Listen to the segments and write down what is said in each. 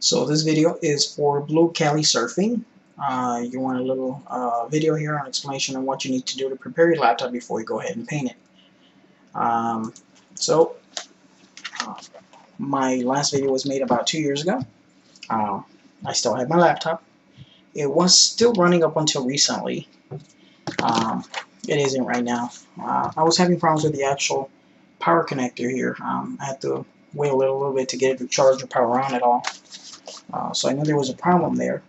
So this video is for Blue Cali Surfing. You want a little video here on explanation on what you need to do to prepare your laptop before you go ahead and paint it. Um, so my last video was made about 2 years ago. I still have my laptop. It was still running up until recently. It isn't right now. I was having problems with the actual power connector here. I had to wait a little bit to get it to charge or power on at all. So I knew there was a problem there.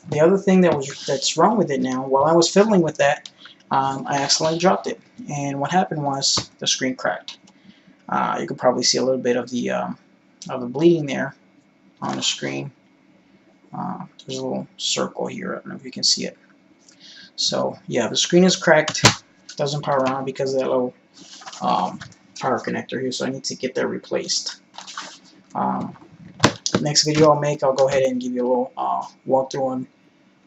The other thing that's wrong with it now, while I was fiddling with that, I accidentally dropped it, and what happened was the screen cracked. You can probably see a little bit of the bleeding there on the screen. There's a little circle here. I don't know if you can see it. So yeah, the screen is cracked. Doesn't power on because of that little power connector here. So I need to get that replaced. Next video I'll make, I'll go ahead and give you a little walkthrough on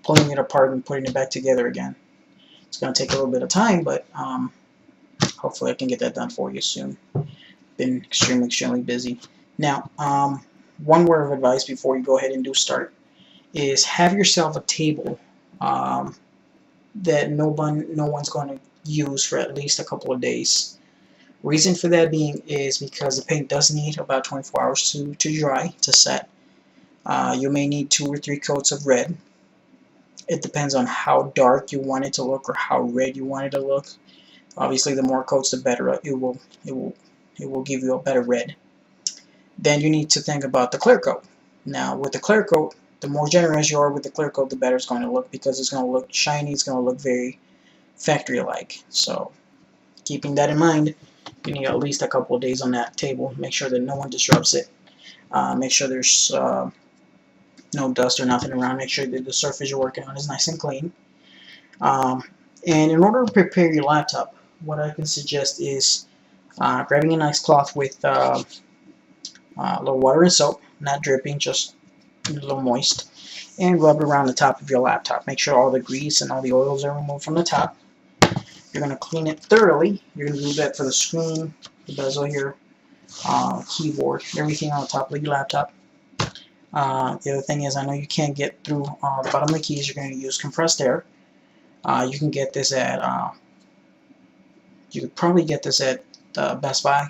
pulling it apart and putting it back together again. It's going to take a little bit of time, but hopefully I can get that done for you soon. Been extremely busy. Now, one word of advice before you go ahead and do start is have yourself a table that no one's going to use for at least a couple of days. Reason for that being is because the paint does need about 24 hours to dry, to set. You may need 2 or 3 coats of red. It depends on how dark you want it to look or how red you want it to look. Obviously, the more coats, the better. It will give you a better red. Then you need to think about the clear coat. Now, with the clear coat, the more generous you are with the clear coat, the better it's going to look because it's going to look shiny. It's going to look very factory-like. So, keeping that in mind, you need at least a couple of days on that table. Make sure that no one disrupts it. Make sure there's no dust or nothing around. Make sure that the surface you're working on is nice and clean. And in order to prepare your laptop, what I can suggest is grabbing a nice cloth with a little water and soap, not dripping, just a little moist, and rub it around the top of your laptop. Make sure all the grease and all the oils are removed from the top. You're going to clean it thoroughly. You're going to do that for the screen, the bezel here, keyboard, everything on the top of your laptop. The other thing is, I know you can't get through the bottom of the keys. You're going to use compressed air. You can get this at, you could probably get this at Best Buy.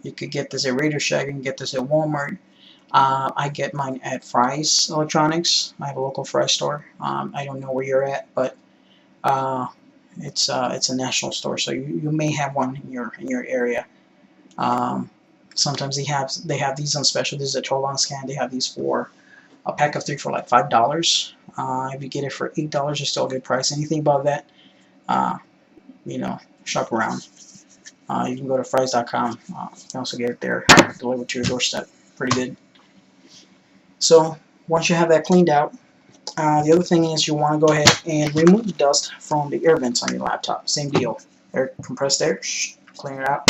You could get this at Radio Shack. You can get this at Walmart. I get mine at Fry's Electronics. I have a local Fry's store. I don't know where you're at, but it's a national store, so you may have one in your area. Sometimes they have these on special. This is a 12-ounce can. They have these for a pack of 3 for like $5. If you get it for $8, it's still a good price. Anything above that, shop around. You can go to Fry's.com. You can also get it there, delivered to your doorstep. Pretty good. So once you have that cleaned out, the other thing is you want to go ahead and remove the dust from the air vents on your laptop. Same deal. Compressed air, clean it out.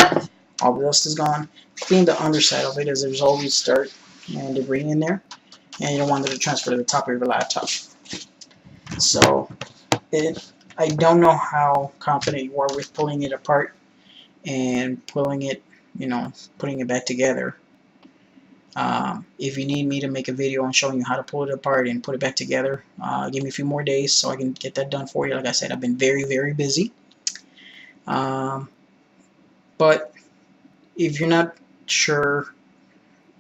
All the dust is gone. Clean the underside of it, as there's always dirt and debris in there, and you don't want it to transfer to the top of your laptop. So I don't know how confident you are with pulling it apart and putting it back together. If you need me to make a video on showing you how to pull it apart and put it back together, give me a few more days so I can get that done for you. Like I said, I've been very busy. But if you're not sure,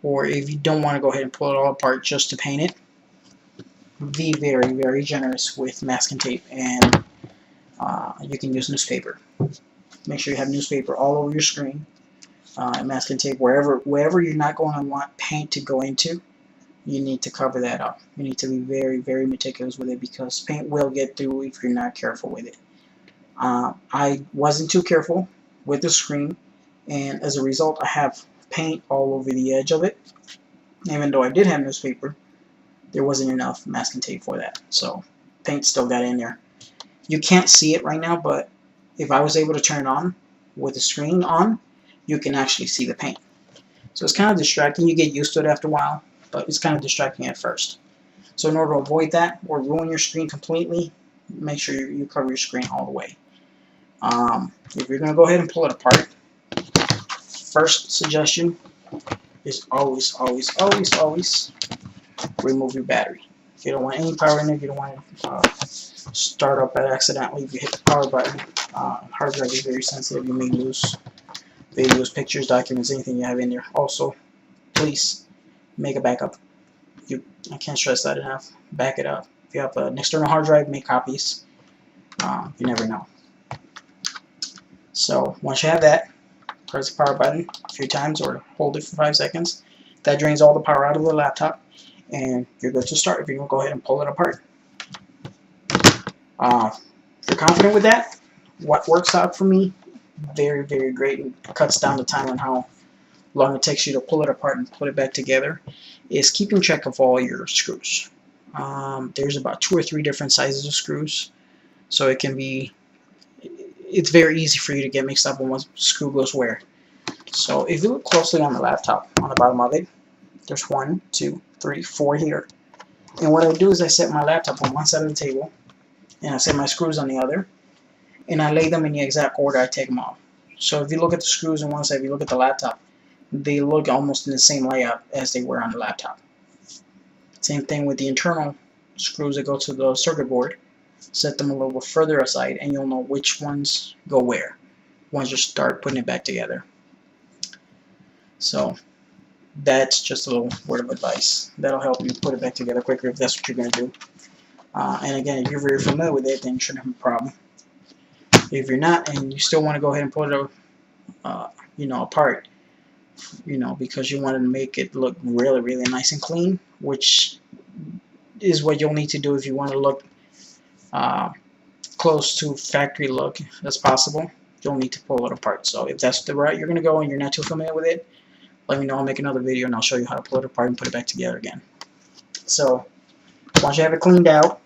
or if you don't want to go ahead and pull it all apart just to paint it, be very generous with masking tape, and you can use newspaper. Make sure you have newspaper all over your screen. Masking tape wherever you're not going to want paint to go into, you need to cover that up. You need to be very meticulous with it because paint will get through if you're not careful with it. I wasn't too careful with the screen, and as a result I have paint all over the edge of it. Even though I did have newspaper, there wasn't enough masking tape for that, so paint still got in there. You can't see it right now, but if I was able to turn it on with the screen on, you can actually see the paint. So it's kind of distracting. You get used to it after a while, but it's kind of distracting at first. So in order to avoid that or ruin your screen completely, make sure you cover your screen all the way. If you're going to go ahead and pull it apart, first suggestion is always remove your battery. If you don't want any power in it, you don't want to start up accidentally. If you hit the power button, hard drive is very sensitive. You may lose videos, pictures, documents, anything you have in there. Also, please make a backup. I can't stress that enough. Back it up. If you have an external hard drive, make copies. You never know. So once you have that, press the power button a few times or hold it for 5 seconds. That drains all the power out of the laptop, and you're good to start. If you can go ahead and pull it apart. If you're confident with that, what works out for me, very, very great, and cuts down the time on how long it takes you to pull it apart and put it back together, is keeping track of all your screws. There's about 2 or 3 different sizes of screws, so it's very easy for you to get mixed up on what screw goes where. So if you look closely on the laptop, on the bottom of it, there's 1, 2, 3, 4 here. And what I do is I set my laptop on one side of the table, and I set my screws on the other, and I lay them in the exact order I take them off. So if you look at the screws on one side, if you look at the laptop, they look almost in the same layout as they were on the laptop. Same thing with the internal screws that go to the circuit board. Set them a little bit further aside, and you'll know which ones go where once you start putting it back together. So that's just a little word of advice. That'll help you put it back together quicker if that's what you're going to do. And again, if you're very familiar with it, then you shouldn't have a problem. If you're not, and you still want to go ahead and pull it apart, because you want to make it look really, really nice and clean, which is what you'll need to do if you want to look close to factory look as possible. You'll need to pull it apart. So if that's the route you're going to go and you're not too familiar with it, let me know. I'll make another video and I'll show you how to pull it apart and put it back together again. So once you have it cleaned out,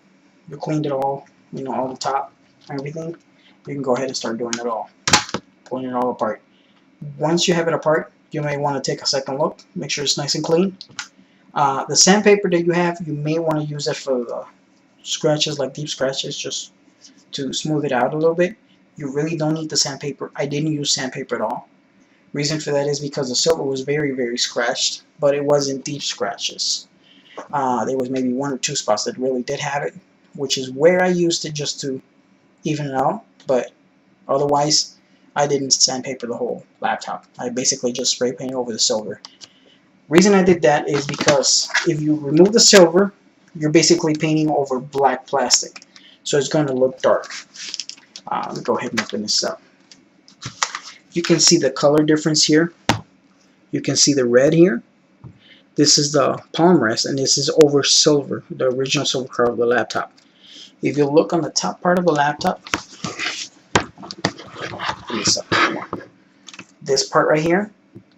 you cleaned it all, all the top, everything, you can go ahead and start doing it all, pulling it all apart. Once you have it apart, you may want to take a second look, make sure it's nice and clean. The sandpaper that you have, you may want to use it for the scratches, like deep scratches, just to smooth it out a little bit. You really don't need the sandpaper. I didn't use sandpaper at all. Reason for that is because the silver was very, very scratched, but it wasn't deep scratches. There was maybe 1 or 2 spots that really did have it, which is where I used it just to even it out, but otherwise I didn't sandpaper the whole laptop. I basically just spray painted over the silver. Reason I did that is because if you remove the silver, you're basically painting over black plastic, so it's going to look dark. Let me go ahead and open this up. You can see the color difference here. You can see the red here. This is the palm rest, and this is over silver, the original silver color of the laptop. If you look on the top part of the laptop, this part right here,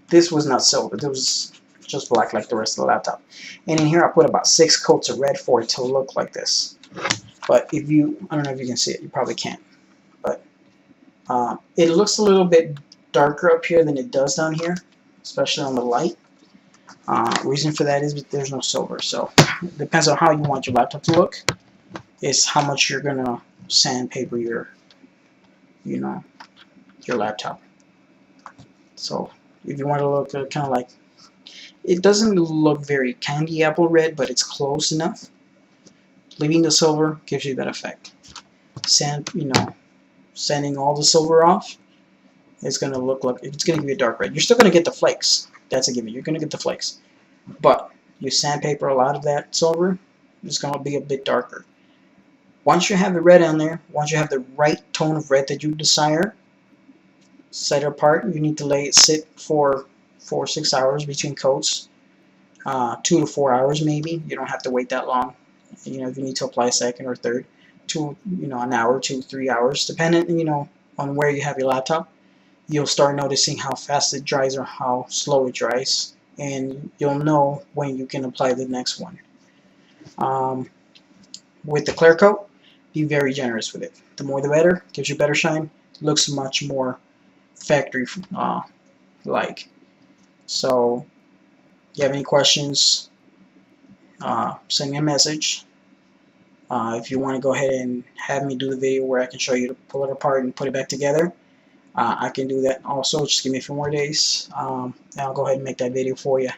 this was not silver. This was just black like the rest of the laptop. And in here I put about 6 coats of red for it to look like this. But I don't know if you can see it, you probably can't. But it looks a little bit darker up here than it does down here, especially on the light. Reason for that is that there's no silver. So it depends on how you want your laptop to look. Is how much you're gonna sandpaper your laptop. So if you want to look kind of like, it doesn't look very candy apple red, but it's close enough. Leaving the silver gives you that effect. Sanding all the silver off, it's gonna look like it's gonna give you a dark red. You're still gonna get the flakes. That's a given. You're gonna get the flakes, but you sandpaper a lot of that silver, it's gonna be a bit darker. Once you have the red on there, once you have the right tone of red that you desire, set it apart. You need to let it sit for 4 or 6 hours between coats, 2 to 4 hours maybe. You don't have to wait that long. If you need to apply a second or third, an hour, 2, 3 hours, depending on where you have your laptop. You'll start noticing how fast it dries or how slow it dries, and you'll know when you can apply the next one. With the clear coat, be very generous with it. The more the better. Gives you better shine. Looks much more factory like. So if you have any questions, send me a message. If you want to go ahead and have me do the video where I can show you to pull it apart and put it back together, I can do that also. Just give me a few more days, and I'll go ahead and make that video for you.